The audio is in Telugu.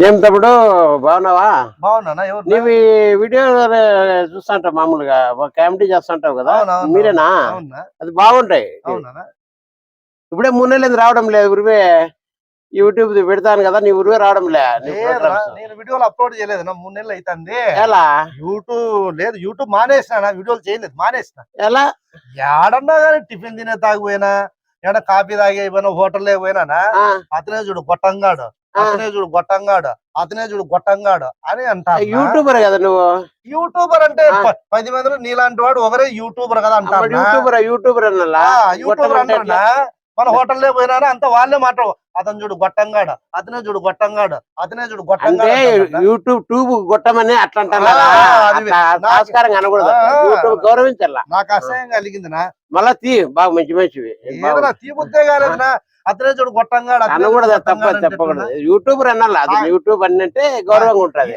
ఏం తమ్ముడు బాగున్నావా? బాగున్నానా? ఎవరు? నీవి వీడియో చూస్తుంటావు మామూలుగా, ఒక కామెడీ చేస్తుంటావు కదా, అవునవును. మీరేనా? అవునా? అది బాగుంటాయి. అవునా? ఇప్పుడే 3 నెలలు రావడం లేదు ఊరివే. యూట్యూబ్ పెడతాను కదా, నీ ఊరివే రావడం లే నీ లేదురా, ప్రోగ్రామ్స్. నేను వీడియోలు అప్లోడ్ చేయలేదునా. 3 నెలలు అవుతుంది. ఎలా యూట్యూబ్ మానేసిన. వీడియోలు చేయలేదు, మానేసిన. ఎలా ఏడన్నా కానీ టిఫిన్ తినే తాగిపోయినా, ఏడ కాఫీ తాగి అయిపోయినా, హోటల్ పోయినానా, ఆ, అతనే చూడు గొట్టంగాడు, ఆ, అతనే చూడు గొట్టంగాడు, అతనే చూడు గొట్టంగాడు అని అంటారు. యూట్యూబర్ కదా నువ్వు. యూట్యూబర్ అంటే ఆ, 10 మందిలో నీలాంటి వాడు ఒకరే యూట్యూబర్ కదా మరి అంటారు. యూట్యూబర్ అన్నలా యూట్యూబర్ అంటారా? మన హోటల్లో పోయినారా అంతా వాళ్ళే మాట్లాడు. అతను చూడు గొట్టంగాడు, అతనే చూడు గొట్టంగాడు, అతనే చూడు అంటే గొట్టంగాడు అంటారన్న. ట్యూబ్ కొట్టమని అట్లా అంటారా? అది నాకు సంస్కారం అనకూడదు. యూట్యూబ్ గౌరవించాల. నాకు అసహ్యం కలిగిందినా. మళ్ళా బాగా మంచివి ఏదైనా తీబుద్దే కాలేదునా. అతనే చూడు గొట్టంగాడు, అతనే చూడు అనకూడదు, గొట్టంగాడు అంటే చెప్పకూడదు. యూట్యూబర్ అనాలి, అది యూట్యూబ్ అంటే గౌరవంగా ఉంటది.